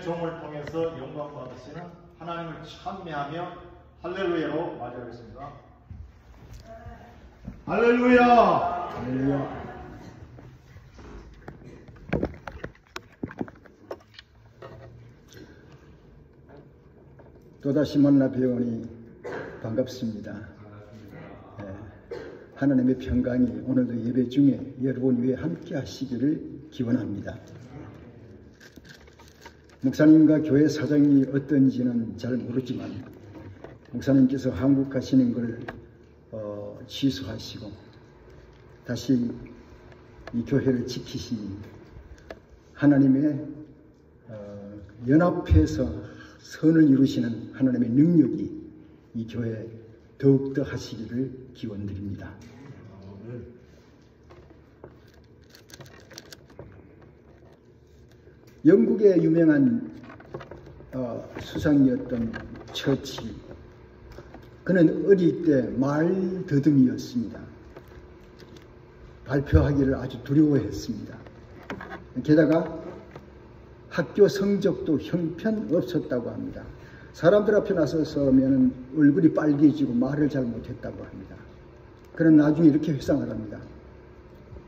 종을 통해서 영광 받으시는 하나님을 찬미하며 할렐루야로 맞이하겠습니다. 할렐루야! 할렐루야! 또다시 만나 뵈오니 반갑습니다. 하나님의 평강이 오늘도 예배 중에 여러분 위에 함께 하시기를 기원합니다. 목사님과 교회 사정이 어떤지는 잘 모르지만 목사님께서 한국 가시는 걸 취소하시고 다시 이 교회를 지키시니 하나님의 연합해서 선을 이루시는 하나님의 능력이 이 교회에 더욱더 하시기를 기원드립니다. 영국의 유명한 수상이었던 처칠, 그는 어릴 때 말더듬이었습니다. 발표하기를 아주 두려워했습니다. 게다가 학교 성적도 형편없었다고 합니다. 사람들 앞에 나서서면 얼굴이 빨개지고 말을 잘 못했다고 합니다. 그는 나중에 이렇게 회상을 합니다.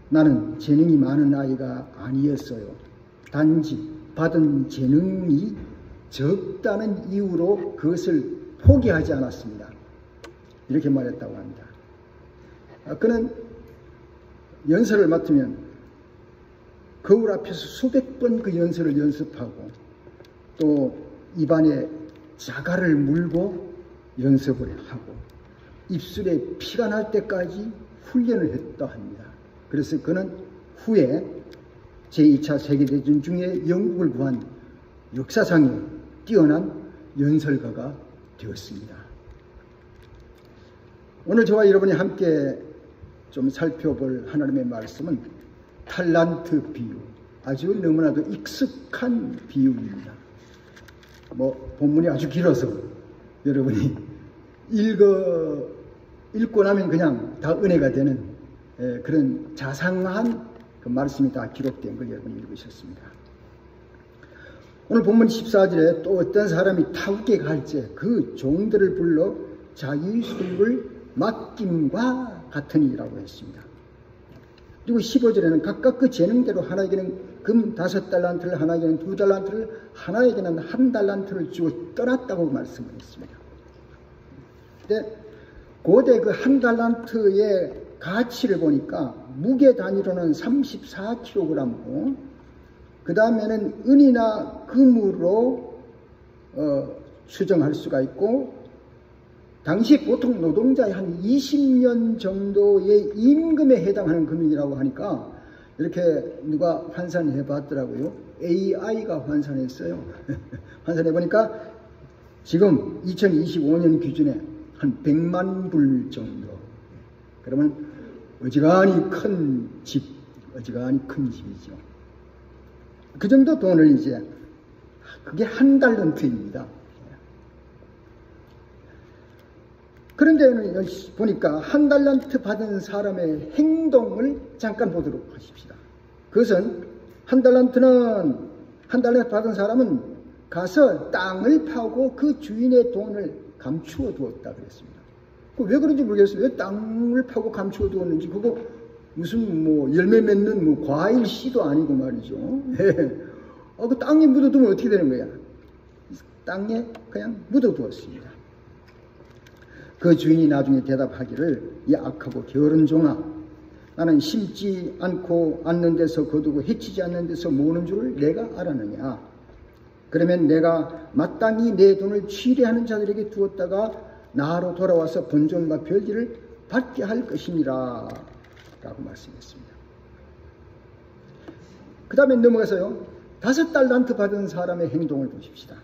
나는 재능이 많은 아이가 아니었어요. 단지 받은 재능이 적다는 이유로 그것을 포기하지 않았습니다. 이렇게 말했다고 합니다. 그는 연설을 맡으면 거울 앞에서 수백 번 그 연설을 연습하고 또 입안에 자갈을 물고 연습을 하고 입술에 피가 날 때까지 훈련을 했다 합니다. 그래서 그는 후에 제2차 세계대전 중에 영국을 구한 역사상에 뛰어난 연설가가 되었습니다. 오늘 저와 여러분이 함께 좀 살펴볼 하나님의 말씀은 탈란트 비유, 아주 너무나도 익숙한 비유입니다. 본문이 아주 길어서 여러분이 읽고 나면 그냥 다 은혜가 되는 그런 자상한 그 말씀이 다 기록된 걸 여러분이 읽으셨습니다. 오늘 본문 14절에 또 어떤 사람이 타국에 갈지 그 종들을 불러 자기소유를 맡김과 같으니라고 했습니다. 그리고 15절에는 각각 그 재능대로 하나에게는 금 5달란트를, 하나에게는 2달란트를, 하나에게는 1달란트를 주고 떠났다고 말씀을 했습니다. 근데 고대 그 1달란트의 가치를 보니까 무게 단위로는 34kg고 그 다음에는 은이나 금으로 추정할 수가 있고 당시 보통 노동자의 한 20년 정도의 임금에 해당하는 금액이라고 하니까 이렇게 누가 환산해 봤더라고요. AI가 환산했어요. 환산해 보니까 지금 2025년 기준에 한 100만 불 정도. 그러면 어지간히 큰 집이죠. 그 정도 돈을 이제, 그게 1달란트입니다. 그런데 보니까 1달란트 받은 사람의 행동을 잠깐 보도록 하십시다. 그것은 1달란트 받은 사람은 가서 땅을 파고 그 주인의 돈을 감추어 두었다 그랬습니다. 왜 그런지 모르겠어요. 왜 땅을 파고 감추어 두었는지. 그거 무슨 열매 맺는 과일 씨도 아니고 말이죠. 그 땅에 묻어두면 어떻게 되는 거야? 땅에 그냥 묻어두었습니다. 그 주인이 나중에 대답하기를, 이 악하고 게으른 종아, 나는 심지 않고 않는 데서 거두고 해치지 않는 데서 모으는 줄을 내가 알았느냐. 그러면 내가 마땅히 내 돈을 취례하는 자들에게 두었다가 나로 돌아와서 본전과 별일을 받게 할 것이니라 라고 말씀했습니다. 그 다음에 넘어가서요, 5달란트 받은 사람의 행동을 보십시다.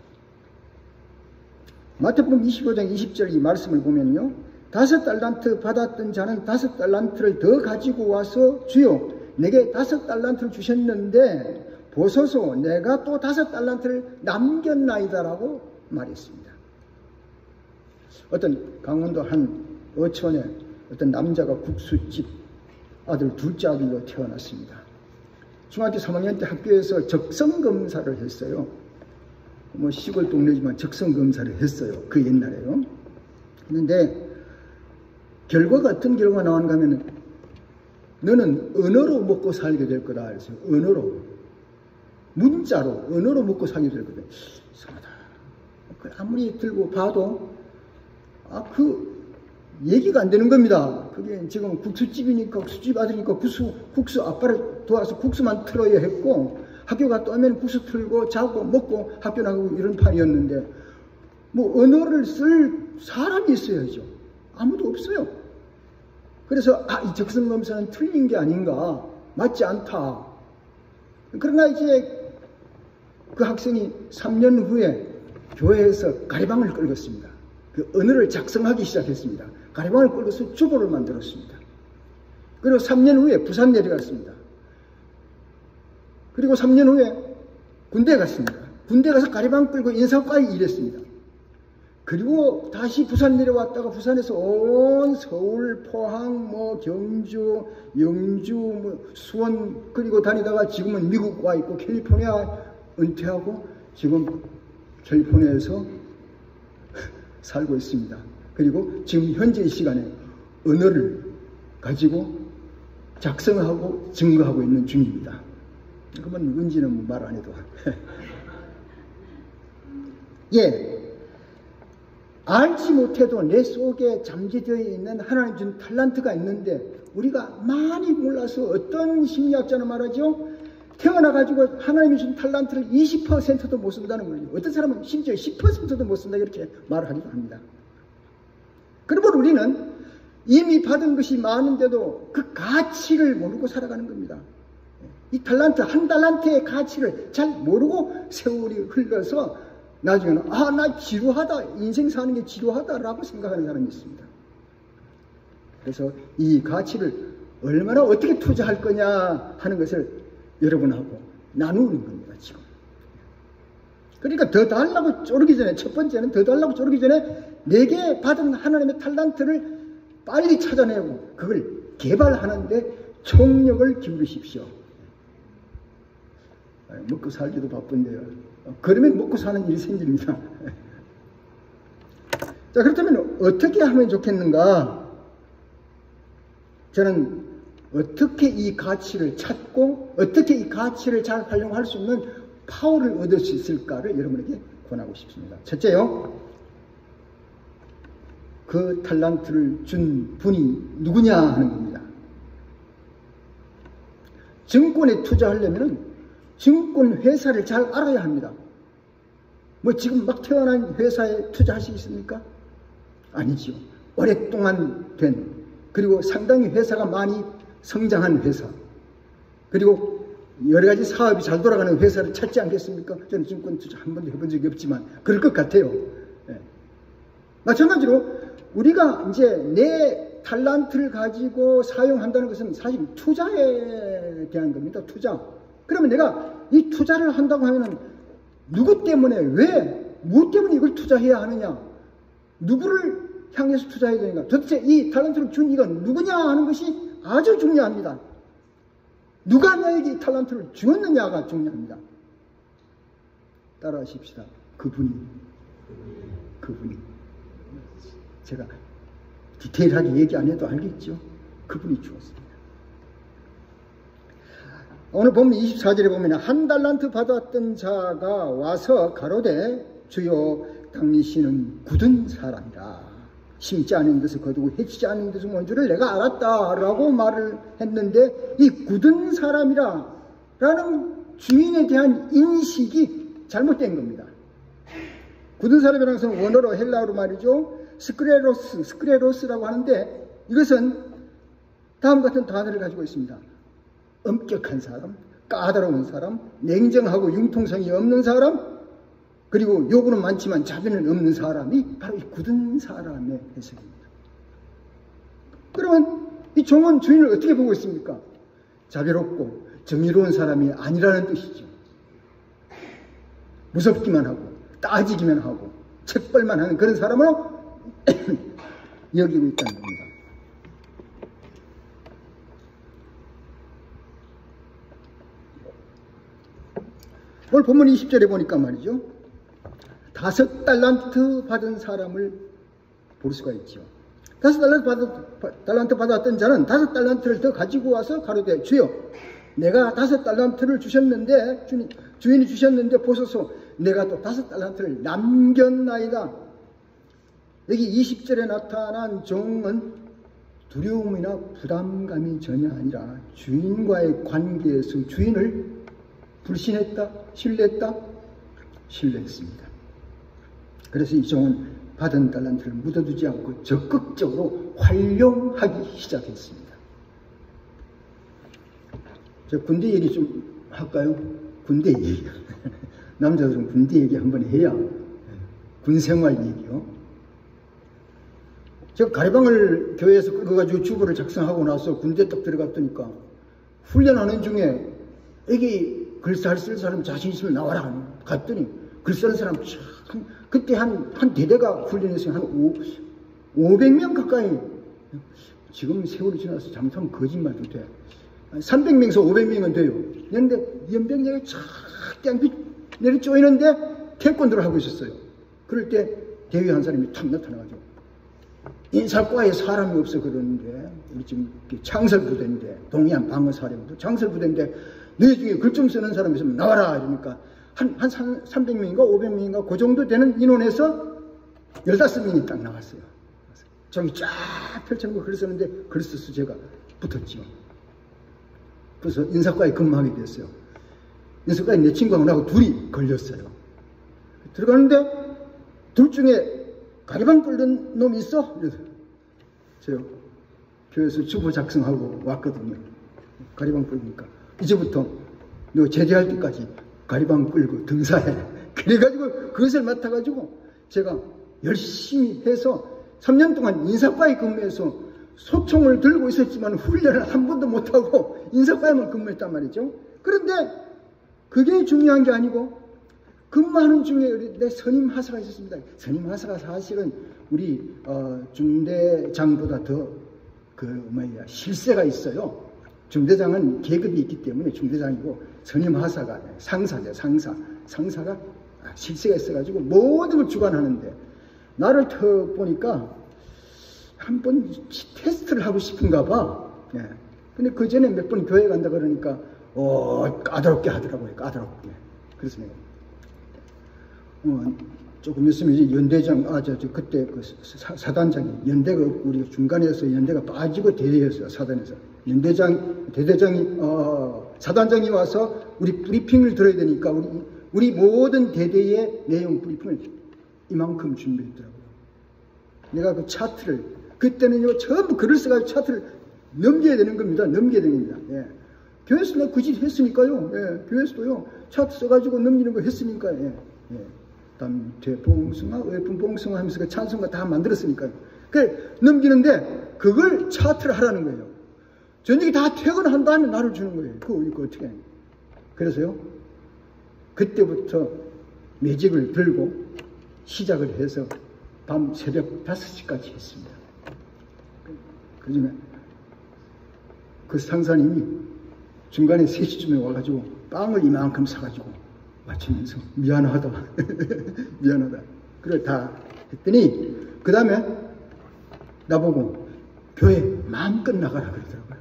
마태복음 25장 20절 이 말씀을 보면요, 5달란트 받았던 자는 5달란트를 더 가지고 와서 주여 내게 5달란트를 주셨는데 보소서 내가 또 5달란트를 남겼나이다라고 말했습니다. 어떤 강원도 한 어촌에 어떤 남자가 국수집 아들 둘째 아들로 태어났습니다. 중학교 3학년 때 학교에서 적성검사를 했어요. 뭐 시골 동네지만 적성검사를 했어요. 그 옛날에요. 했는데 결과가 어떤 결과가 나오는가 하면은 너는 언어로 먹고 살게 될 거다. 그래서 언어로, 문자로, 언어로 먹고 살게 될 거다. 이상하다. 아무리 들고 봐도 그 얘기가 안 되는 겁니다. 그게 지금 국수집이니까 국수집 아들이니까 국수 아빠를 도와서 국수만 틀어야 했고 학교 갔다 오면 국수 틀고 자고 먹고 학교 나가고 이런 판이었는데 뭐 언어를 쓸 사람이 있어야죠. 아무도 없어요. 그래서 이 적성검사는 틀린 게 아닌가, 맞지 않다. 그러나 이제 그 학생이 3년 후에 교회에서 가리방을 끌었습니다. 그 언어를 작성하기 시작했습니다. 가리방을 끌어서 주보를 만들었습니다. 그리고 3년 후에 부산 내려갔습니다. 그리고 3년 후에 군대에 갔습니다. 군대 가서 가리방 끌고 인사과에 일했습니다. 그리고 다시 부산 내려왔다가 부산에서 온 서울, 포항, 경주, 영주, 수원 그리고 다니다가 지금은 미국 와 있고 캘리포니아 은퇴하고 지금 캘리포니아에서 살고 있습니다. 그리고 지금 현재 이 시간에 언어를 가지고 작성하고 증거하고 있는 중입니다. 그러면 은지는 말 안 해도. 예. 알지 못해도 내 속에 잠재되어 있는 하나님 준 탤런트가 있는데 우리가 많이 몰라서 어떤 심리학자는 말하죠. 태어나가지고 하나님이 준 탤런트를 20%도 못 쓴다는 거죠. 어떤 사람은 심지어 10%도 못 쓴다 이렇게 말을 하기도 합니다. 그러면 우리는 이미 받은 것이 많은데도 그 가치를 모르고 살아가는 겁니다. 이 탤런트, 한 달란트의 가치를 잘 모르고 세월이 흘러서 나중에는 나 지루하다, 인생 사는 게 지루하다라고 생각하는 사람이 있습니다. 그래서 이 가치를 얼마나 어떻게 투자할 거냐 하는 것을 여러분하고 나누는 겁니다, 지금. 그러니까 더 달라고 쪼르기 전에, 첫 번째는 더 달라고 쪼르기 전에 내게 받은 하나님의 탤런트를 빨리 찾아내고 그걸 개발하는데 총력을 기울이십시오. 먹고 살기도 바쁜데요. 그러면 먹고 사는 일이 생깁니다. 자, 그렇다면 어떻게 하면 좋겠는가? 저는 어떻게 이 가치를 찾고 어떻게 이 가치를 잘 활용할 수 있는 파워를 얻을 수 있을까를 여러분에게 권하고 싶습니다. 첫째요. 그 탤런트를 준 분이 누구냐 하는 겁니다. 증권에 투자하려면 증권 회사를 잘 알아야 합니다. 지금 막 태어난 회사에 투자하시겠습니까? 아니죠. 오랫동안 된, 그리고 상당히 회사가 많이 성장한 회사, 그리고 여러 가지 사업이 잘 돌아가는 회사를 찾지 않겠습니까? 저는 증권 투자 한 번도 해본 적이 없지만 그럴 것 같아요. 네. 마찬가지로 우리가 이제 내 탤런트를 가지고 사용한다는 것은 사실 투자에 대한 겁니다. 투자. 그러면 내가 이 투자를 한다고 하면은 누구 때문에, 왜, 무엇 때문에 이걸 투자해야 하느냐, 누구를 향해서 투자해야 되는가, 도대체 이 탤런트를 준 이건 누구냐 하는 것이 아주 중요합니다. 누가 나에게 이 탤런트를 주었느냐가 중요합니다. 따라하십시다. 그분이 제가 디테일하게 얘기 안 해도 알겠죠? 그분이 주었습니다. 오늘 보면 24절에 보면 한 달란트 받았던 자가 와서 가로되 주여 당신은 굳은 사람이라 심지 않은 데서 거두고 해치지 않은 데서 먼 줄을 내가 알았다 라고 말을 했는데 이 굳은 사람이라 라는 주인에 대한 인식이 잘못된 겁니다. 굳은 사람이라는 것은 원어로 헬라어로 말이죠. 스크레로스라고 하는데 이것은 다음 같은 단어를 가지고 있습니다. 엄격한 사람, 까다로운 사람, 냉정하고 융통성이 없는 사람, 그리고 요구는 많지만 자비는 없는 사람이 바로 이 굳은 사람의 해석입니다. 그러면 이 종은 주인을 어떻게 보고 있습니까? 자비롭고 정의로운 사람이 아니라는 뜻이죠. 무섭기만 하고 따지기만 하고 책벌만 하는 그런 사람으로 여기고 있다는 겁니다. 오늘 본문 20절에 보니까 말이죠. 5달란트 받은 사람을 볼 수가 있죠. 5달란트 받았던 자는 5달란트를 더 가지고 와서 가로되 주여 내가 5달란트를 주셨는데 주인이 주셨는데 보소서 내가 또 5달란트를 남겼나이다. 여기 20절에 나타난 종은 두려움이나 부담감이 전혀 아니라 주인과의 관계에서 주인을 불신했다? 신뢰했다? 신뢰했습니다. 그래서 이 종은 받은 달란트를 묻어두지 않고 적극적으로 활용하기 시작했습니다. 저 군대 얘기 좀 할까요? 군대 얘기. 남자들은 군대 얘기 한번 해야 군생활 얘기요. 제가 가리방을 교회에서 끌어가지고 주보를 작성하고 나서 군대 딱 들어갔더니까 훈련하는 중에 여기 글잘 쓸 사람 자신 있으면 나와라. 갔더니 글 쓰는 사람 참 그때 한 대대가 훈련해서 한 500명 가까이, 지금 세월이 지나서 잘못하면 거짓말도 돼. 300명에서 500명은 돼요. 그런데 연병장에 쫙 땡빛 내리 쪼이는데 태권도를 하고 있었어요. 그럴 때 대위 한 사람이 탁 나타나가지고 인사과에 사람이 없어 그러는데 우리 지금 창설부대인데 동해안 방어사령부 창설부대인데 너희 중에 글 좀 쓰는 사람 있으면 나와라 이러니까 한 300명인가 500명인가 그 정도 되는 인원에서 15명이 딱 나왔어요. 저기 쫙 펼쳐놓고 글 쓰는데 글 써서 제가 붙었죠. 그래서 인사과에 근무하게 됐어요. 인사과에 내 친구하고 나하고 둘이 걸렸어요. 들어가는데 둘 중에 가리방 끓는 놈이 있어? 그래서 제가 교회에서 주보 작성하고 왔거든요. 가리방 끓으니까 이제부터 너 제대할 때까지 가리방 끌고 등사해. 그래가지고 그것을 맡아가지고 제가 열심히 해서 3년 동안 인사과에 근무해서 소총을 들고 있었지만 훈련을 한 번도 못하고 인사과에만 근무했단 말이죠. 그런데 그게 중요한 게 아니고 근무하는 중에 내 선임 하사가 있었습니다. 선임 하사가 사실은 우리 중대장보다 더 실세가 있어요. 중대장은 계급이 있기 때문에 중대장이고 선임 하사가 상사죠. 상사가 실세가 있어가지고 모든 걸 주관하는데 나를 터 보니까 한번 테스트를 하고 싶은가 봐. 예. 근데 그 전에 몇 번 교회 간다 그러니까 까다롭게 하더라고요. 까다롭게. 그래서 내가 조금 있으면 이제 연대장, 그때 그 사단장이, 연대가, 우리 중간에서 연대가 빠지고 대대였어요, 사단에서. 대대장이, 사단장이 와서 우리 브리핑을 들어야 되니까, 우리 모든 대대의 내용 브리핑을 이만큼 준비했더라고요. 내가 그 차트를, 그때는요, 전부 글을 써가지고 차트를 넘겨야 되는 겁니다. 넘겨야 되는 겁니다. 예. 교회에서 내가 그 짓 했으니까요. 예. 교회에서도요, 차트 써가지고 넘기는 거 했으니까, 예. 예. 담퇴봉숭아, 외품봉숭아 하면서 그 찬송가 다 만들었으니까요. 그 넘기는데 그걸 차트를 하라는 거예요. 저녁에 다 퇴근한 다음에 나를 주는 거예요. 그거 어떻게 해? 그래서요, 그때부터 매직을 들고 시작을 해서 밤 새벽 5시까지 했습니다. 그중에 그 상사님이 중간에 3시쯤에 와가지고 빵을 이만큼 사가지고 맞추면서 미안하다. 미안하다. 그걸 다 했더니 그 다음에 나보고 교회 마음껏 나가라 그러더라고요.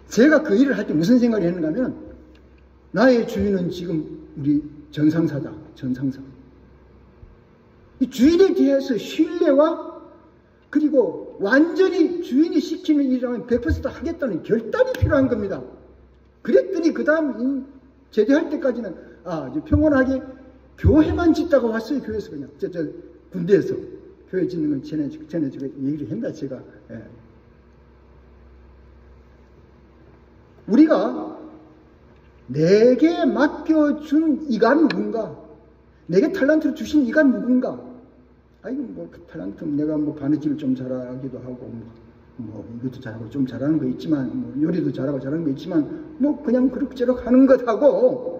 제가 그 일을 할 때 무슨 생각을 했는가 하면 나의 주인은 지금 우리 전상사다. 전상사. 이 주인에 대해서 신뢰와 그리고 완전히 주인이 시키는 일이라면 100% 하겠다는 결단이 필요한 겁니다. 그랬더니 그 다음 제대할 때까지는 평온하게 교회만 짓다가 왔어요. 교회에서 그냥 군대에서 교회 짓는 건 전에 제가 얘기를 했나 제가. 예. 우리가 내게 맡겨준 이가 누군가, 내게 탈란트를 주신 이가 누군가. 뭐 탈란트 내가 뭐 바느질을 좀 잘하기도 하고 뭐 이것도 잘하고 좀 잘하는 거 있지만 뭐 요리도 잘하고 잘하는 거 있지만 뭐 그냥 그럭저럭 하는 것하고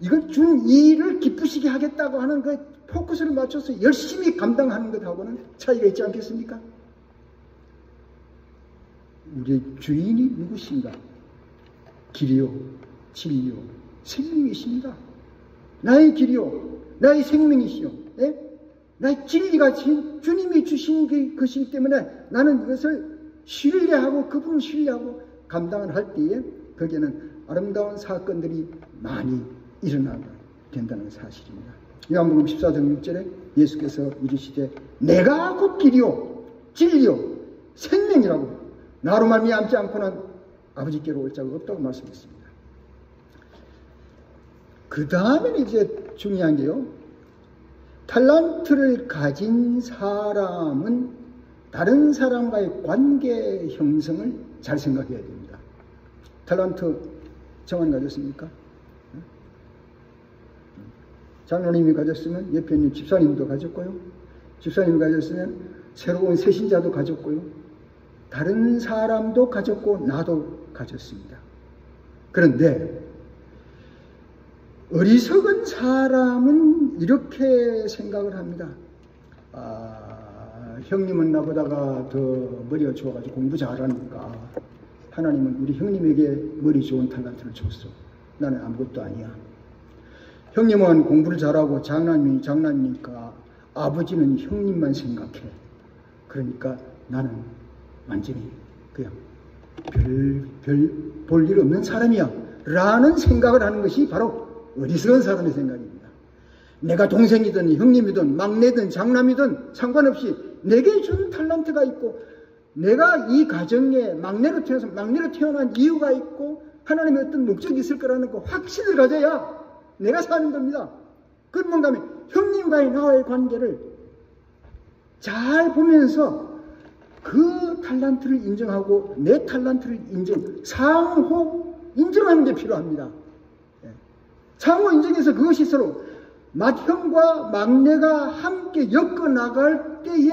이걸 준 일을 기쁘시게 하겠다고 하는 그 포커스를 맞춰서 열심히 감당하는 것하고는 차이가 있지 않겠습니까? 우리의 주인이 누구신가? 길이요, 진리요, 생명이십니다. 나의 길이요, 나의 생명이시요. 나 진리가 주님이 주신 것이기 때문에 나는 이것을 신뢰하고 그분을 신뢰하고 감당을 할 때에 거기에는 아름다운 사건들이 많이 일어나게 된다는 사실입니다. 요한복음 14장 6절에 예수께서 이르시되 내가 곧 길이요 진리요 생명이라고 나로 말미암지 않고는 아버지께로 올 자가 없다고 말씀했습니다. 그 다음에는 이제 중요한 게요. 탈란트를 가진 사람은 다른 사람과의 관계 형성을 잘 생각해야 됩니다. 탈란트 정한 가졌습니까? 장로님이 가졌으면 옆에 있는 집사님도 가졌고요. 집사님이 가졌으면 새로운 새신자도 가졌고요. 다른 사람도 가졌고 나도 가졌습니다. 그런데 어리석은 사람은 이렇게 생각을 합니다. 형님은 나보다가 더 머리가 좋아가지고 공부 잘하니까 하나님은 우리 형님에게 머리 좋은 탈란트를 줬어. 나는 아무것도 아니야. 형님은 공부를 잘하고 장남이니까 아버지는 형님만 생각해. 그러니까 나는 완전히 그냥 별 볼 일 없는 사람이야 라는 생각을 하는 것이 바로 어리석은 사람의 생각입니다. 내가 동생이든 형님이든 막내든 장남이든 상관없이 내게 준 탈란트가 있고 내가 이 가정에 막내로 태어난 이유가 있고 하나님의 어떤 목적이 있을 거라는 그 확신을 가져야 내가 사는 겁니다. 그건 뭔가 하면 형님과의 나와의 관계를 잘 보면서 그 탈란트를 인정하고 내 탈란트를 상호 인정하는 게 필요합니다. 상호 인정해서 그것이 서로 맏형과 막내가 함께 엮어 나갈 때에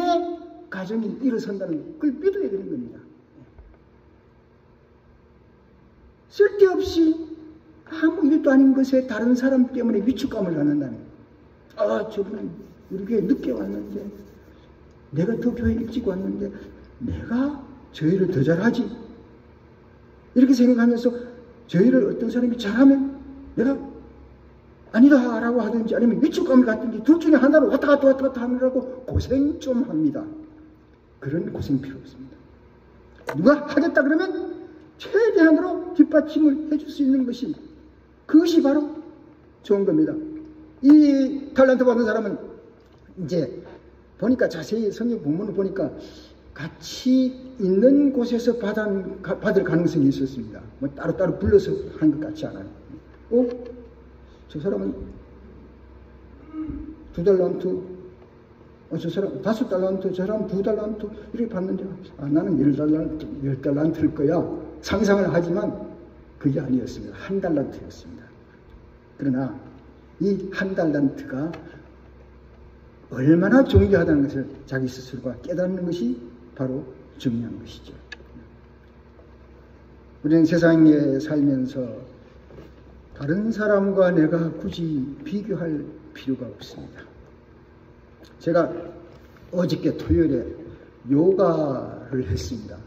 가정이 일어선다는 걸 믿어야 되는 겁니다. 쓸데없이 아무 일도 아닌 것에 다른 사람 때문에 위축감을 갖는다는 거예요. 저분은 우리 교회 늦게 왔는데 내가 더 교회 일찍 왔는데 내가 저 일을 더 잘하지 이렇게 생각하면서 저 일을 어떤 사람이 잘하면 내가 아니다 라고 하든지 아니면 위축감을 갖든지 둘 중에 하나로 왔다 갔다 하느라고 고생 좀 합니다. 그런 고생 필요 없습니다. 누가 하겠다 그러면 최대한으로 뒷받침을 해줄 수 있는 것이 그것이 바로 좋은 겁니다. 이 탈란트 받은 사람은 이제 보니까 자세히 성경 본문을 보니까 같이 있는 곳에서 받을 가능성이 있었습니다. 뭐 따로따로 불러서 한 것 같지 않아요. 저 사람은 2달란트, 저 사람 5달란트, 저 사람 2달란트 이렇게 받는데 나는 10달란트일 거야. 상상을 하지만 그게 아니었습니다. 1달란트였습니다. 그러나 이 1달란트가 얼마나 존귀하다는 것을 자기 스스로가 깨닫는 것이 바로 중요한 것이죠. 우리는 세상에 살면서 다른 사람과 내가 굳이 비교할 필요가 없습니다. 제가 어저께 토요일에 요가를 했습니다.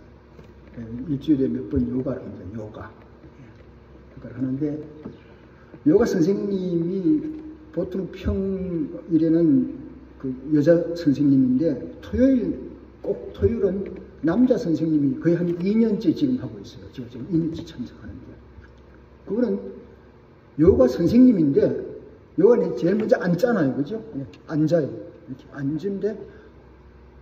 일주일에 몇 번 요가를 합니다. 요가를 하는데 요가 선생님이 보통 평일에는 그 여자 선생님인데 꼭 토요일은 남자 선생님이 거의 한 2년째 지금 하고 있어요. 제가 지금 2년째 참석하는데 그거는 요가 선생님인데 요가는 제일 먼저 앉잖아요. 그죠? 앉아요. 이렇게 앉은데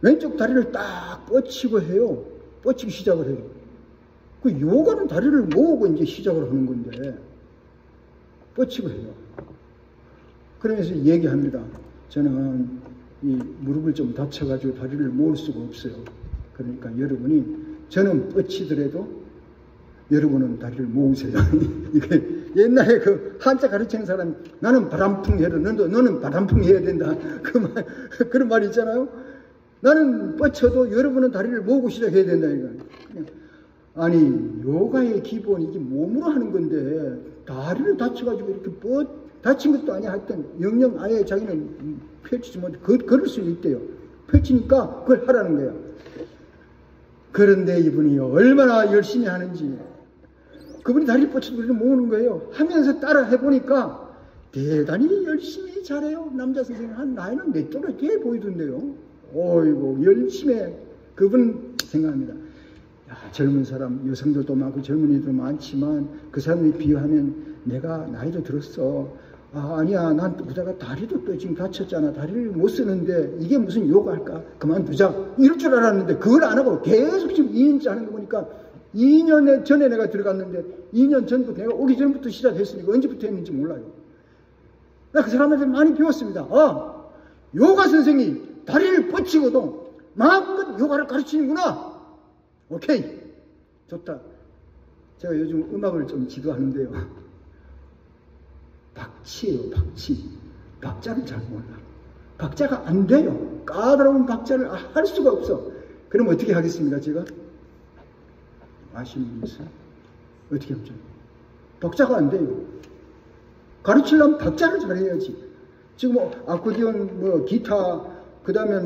왼쪽 다리를 딱 뻗치고 해요. 뻗치기 시작을 해요. 그 요가는 다리를 모으고 이제 시작을 하는 건데 뻗치고 해요. 그러면서 얘기합니다. 저는 이 무릎을 좀 다쳐가지고 다리를 모을 수가 없어요. 그러니까 여러분이 저는 뻗치더라도 여러분은 다리를 모으세요. 이게 옛날에 그 한자 가르치는 사람 나는 바람풍 해라. 너는 바람풍 해야 된다. 그런 말 있잖아요. 나는 뻗쳐도 여러분은 다리를 모으고 시작해야 된다. 이거. 아니 요가의 기본이 이게 몸으로 하는 건데 다리를 다쳐가지고 이렇게 다친 것도 아니야. 하여튼 영영 아예 자기는 펼치지 못해. 걸을 수 있대요. 펼치니까 그걸 하라는 거예요. 그런데 이분이 얼마나 열심히 하는지 그분이 다리를 뻗쳐서 우리를 모으는 거예요. 하면서 따라 해보니까 대단히 열심히 잘해요. 남자 선생님 한 나이는 몇 도로 뒤에 보이던데요. 어이고 열심히 그분 생각합니다. 야, 젊은 사람, 여성들도 많고 젊은이도 많지만 그 사람에 비유하면 내가 나이도 들었어. 아니야, 난 그러다가 다리도 또 지금 다쳤잖아. 다리를 못 쓰는데 이게 무슨 요가할까? 그만두자. 이럴 줄 알았는데 그걸 안 하고 계속 지금 2년째 하는 거 보니까 2년 전에 내가 들어갔는데 2년 전부터 내가 오기 전부터 시작했으니까 언제부터 했는지 몰라요. 나 그 사람한테 많이 배웠습니다. 요가 선생이 다리를 뻗치고도 마음껏 요가를 가르치는구나. 오케이. 좋다. 제가 요즘 음악을 좀 지도하는데요. 박치예요, 박치. 박자를 잘 몰라. 박자가 안 돼요. 까다로운 박자를 할 수가 없어. 그럼 어떻게 하겠습니까, 제가? 아시는 분 있어요? 어떻게 하죠? 박자가 안 돼요. 가르치려면 박자를 잘해야지. 지금 아코디언, 기타, 그 다음에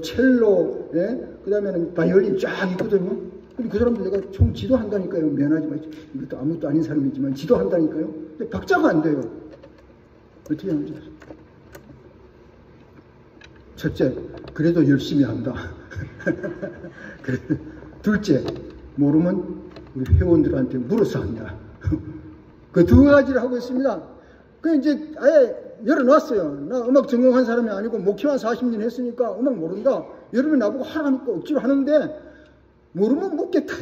첼로, 예? 그 다음에는 바이올린 쫙 있거든요. 근데 그 사람들 내가 총 지도한다니까요. 미안하지만, 이것도 아무것도 아닌 사람이지만 지도한다니까요. 근데 박자가 안 돼요. 어떻게 하는지. 첫째, 그래도 열심히 한다. 둘째, 모르면 우리 회원들한테 물어서 한다. 그 두 가지를 하고 있습니다. 그 이제 아예 열어놨어요. 나 음악 전공한 사람이 아니고 목회만 40년 했으니까 음악 모른다. 여러분이 나보고 하라니까 억지로 하는데 모르면 묻겠다.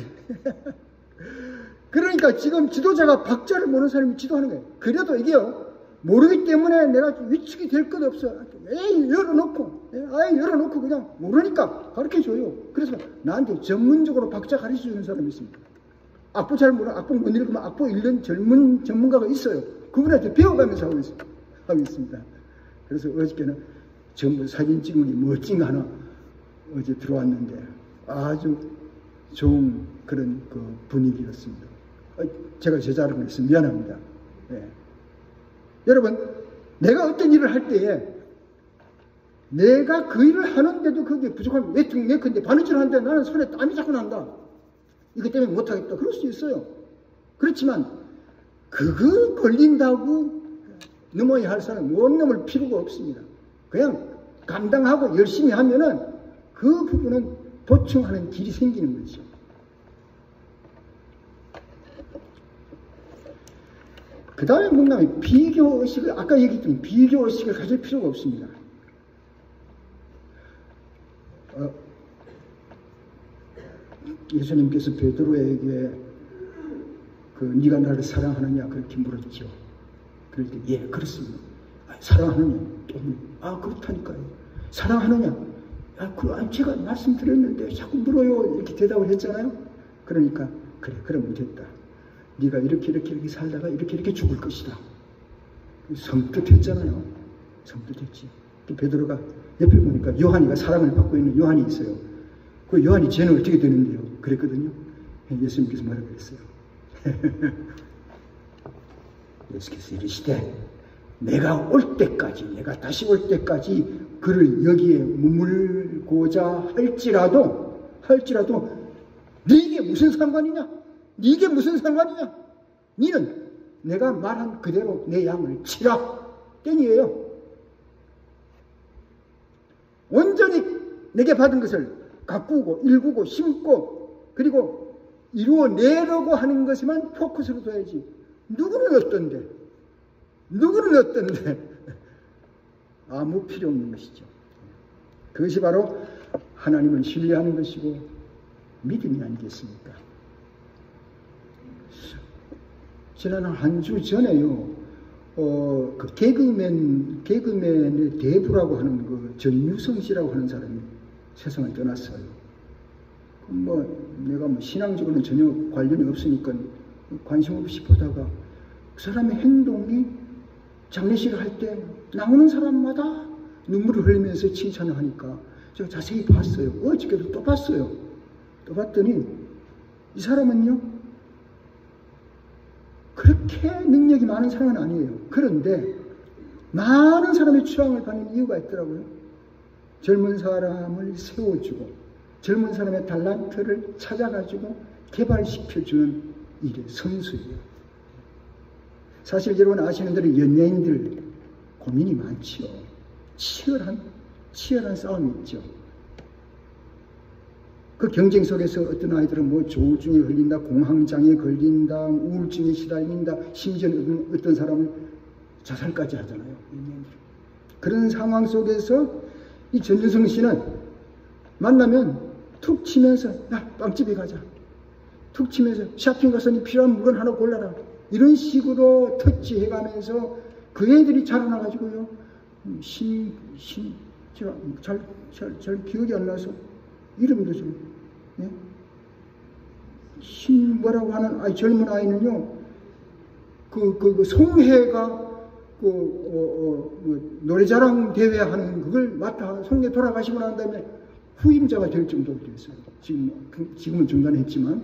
그러니까 지금 지도자가 박자를 모르는 사람이 지도하는 거예요. 그래도 이게요. 모르기 때문에 내가 위축이 될 것 없어. 에이 열어놓고 그냥 모르니까 가르쳐줘요. 그래서 나한테 전문적으로 박자 가르쳐주는 사람이 있습니다. 악보 잘 모르는, 악보 못 읽으면 악보 읽는 젊은 전문가가 있어요. 그분한테 배워가면서 하고 있습니다. 그래서 어저께는 전부 사진 찍는 게 멋진 거 하나 어제 들어왔는데 아주 좋은 그런 그 분위기였습니다. 제가 제자를 해서 미안합니다. 네. 여러분, 내가 어떤 일을 할 때에 내가 그 일을 하는데도 그게 부족하면 내 근데 바느질 하는데 나는 손에 땀이 자꾸 난다. 이것 때문에 못하겠다. 그럴 수 있어요. 그렇지만 그거 걸린다고 넘어야 할 사람은 못 넘을 필요가 없습니다. 그냥 감당하고 열심히 하면은 그 부분은 보충하는 길이 생기는 거죠. 그 다음에 뭔가면 비교의식을, 아까 얘기했던 비교의식을 가질 필요가 없습니다. 예수님께서 베드로에게 네가 나를 사랑하느냐 그렇게 물었죠. 그럴 때 예, 그렇습니다. 사랑하느냐? 그렇다니까요. 사랑하느냐? 제가 말씀드렸는데 자꾸 물어요. 이렇게 대답을 했잖아요. 그러니까 그래, 그러면 됐다. 네가 이렇게 살다가 이렇게 죽을 것이다. 섬뜩했잖아요. 섬뜩했지. 베드로가 옆에 보니까 요한이가 사랑을 받고 있는 요한이 있어요. 그 요한이 쟤는 어떻게 되는데요? 그랬거든요. 예수님께서 뭐라고 그랬어요? 예수께서 이르시되 내가 다시 올 때까지 그를 여기에 머물고자 할지라도 네게 무슨 상관이냐? 니는 내가 말한 그대로 내 양을 치라. 땡이에요. 온전히 내게 받은 것을 가꾸고 일구고 심고 그리고 이루어내려고 하는 것에만 포커스로 둬야지. 누구는 어떤데 아무 필요 없는 것이죠. 그것이 바로 하나님을 신뢰하는 것이고 믿음이 아니겠습니까? 지난 한 주 전에요. 그 개그맨의 대부라고 하는 그 전유성 씨라고 하는 사람이 세상을 떠났어요. 내가 신앙적으로는 전혀 관련이 없으니까 관심 없이 보다가 그 사람의 행동이 장례식을 할 때 나오는 사람마다 눈물을 흘리면서 칭찬을 하니까 제가 자세히 봤어요. 어저께도 또 봤어요. 또 봤더니 이 사람은요 그렇게 능력이 많은 사람은 아니에요. 그런데 많은 사람의 추앙을 받는 이유가 있더라고요. 젊은 사람을 세워주고 젊은 사람의 달란트를 찾아가지고 개발시켜주는 일의 선수예요. 사실 여러분 아시는 대로 연예인들 고민이 많지요. 치열한 싸움이 있죠. 그 경쟁 속에서 어떤 아이들은 뭐 조울증에 걸린다, 공황장애에 걸린다, 우울증에 시달린다, 심지어 어떤 사람은 자살까지 하잖아요. 그런 상황 속에서 이 전유성 씨는 만나면 툭 치면서 야 빵집에 가자, 툭 치면서 쇼핑 가서 네 필요한 물건 하나 골라라, 이런 식으로 터치해가면서 그 애들이 자라나가지고요, 잘 기억이 안 나서 이름도 좀, 예? 뭐라고 하는 젊은 아이는요, 그 송해가 노래자랑 대회 하는 그걸 맡아 송해 돌아가시고 난 다음에 후임자가 될 정도로 됐어요. 지금은 중단했지만,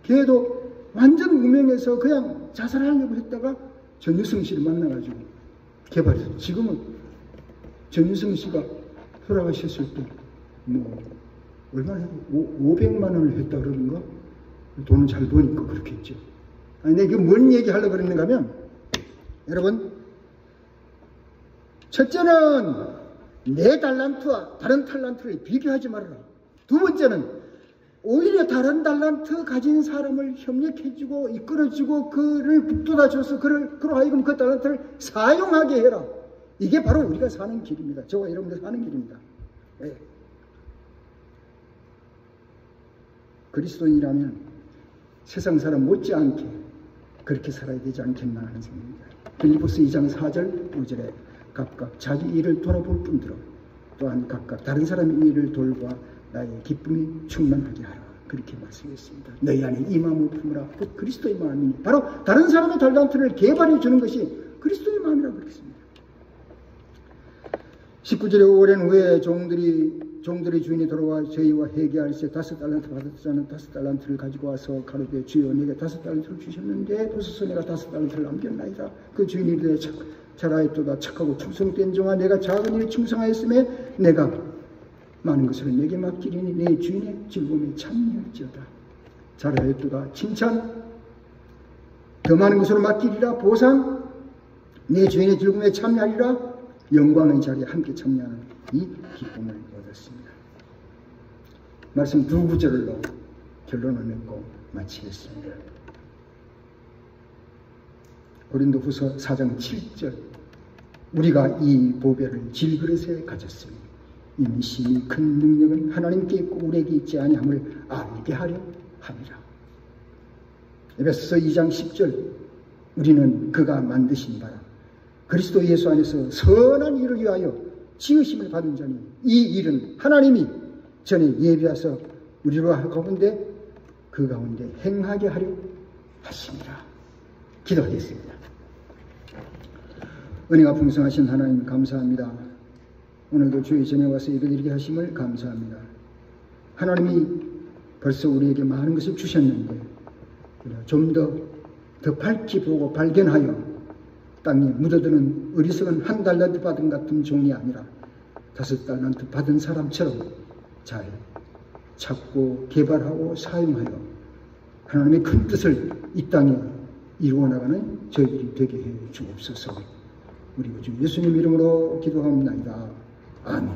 걔도 완전 무명해서 그냥 자살하려고 했다가 전유성 씨를 만나가지고 개발했어요. 지금은 전유성 씨가 돌아가셨을 때 뭐 얼마나 500만 원을 했다 그러는가? 돈을 잘 버니까 그렇게 했죠. 아니, 내가 뭔 얘기 하려고 그랬는가 하면, 여러분, 첫째는 내 달란트와 다른 달란트를 비교하지 말아라. 두 번째는 오히려 다른 달란트 가진 사람을 협력해주고 이끌어주고 그를 북돋아줘서 그로 하여금 그 달란트를 사용하게 해라. 이게 바로 우리가 사는 길입니다. 저와 여러분들 사는 길입니다. 네. 그리스도인이라면 세상 사람 못지않게 그렇게 살아야 되지 않겠나 하는 생각입니다. 빌립보서 2장 4절 5절에 각각 자기 일을 돌아볼 뿐더러 또한 각각 다른 사람의 일을 돌봐 나의 기쁨이 충만하게 하라. 그렇게 말씀했습니다. 너희 안에 이 마음을 품으라. 곧 그리스도의 마음이니, 바로 다른 사람의 달란트를 개발해 주는 것이 그리스도의 마음이라고 그랬습니다. 19절에 오랜 후에 종들의 주인이 돌아와 저희와 회개할세 5달란트 받았자는 5달란트를 가지고 와서 가로되 주여 내게 5달란트를 주셨는데 보소서 내가 5달란트를 남겼나이다. 그 주인이 이르되 잘하였도다. 착하고 충성된 종아, 내가 작은 일에 충성하였음에 내가 많은 것을 내게 맡기리니 내 주인의 즐거움에 참여할지어다. 잘하였도다. 칭찬, 더 많은 것으로 맡기리라. 보상, 내 주인의 즐거움에 참여하리라. 영광의 자리에 함께 참여하는 이 기쁨을 얻었습니다. 말씀 두 구절로 결론을 맺고 마치겠습니다. 고린도후서 4장 7절, 우리가 이 보배를 질그릇에 가졌으니 이미 심히 큰 능력은 하나님께 있고 우리에게 있지 아니함을 알게 하려 함이라. 에베소서 2장 10절, 우리는 그가 만드신 바라 그리스도 예수 안에서 선한 일을 위하여 지으심을 받은 자니 이 일은 하나님이 전에 예비하서 우리로 가운데 그 가운데 행하게 하려 하십니다. 기도하겠습니다. 은혜가 풍성하신 하나님 감사합니다. 오늘도 주의 전에 와서 예배드리게 하심을 감사합니다. 하나님이 벌써 우리에게 많은 것을 주셨는데 좀 더 밝히 보고 발견하여 땅에 묻어드는 어리석은 1달란트 받은 같은 종이 아니라 5달란트 받은 사람처럼 잘 찾고 개발하고 사용하여 하나님의 큰 뜻을 이 땅에 이루어 나가는 저희들이 되게 해 주옵소서. 우리 주 예수님 이름으로 기도합니다. 아멘.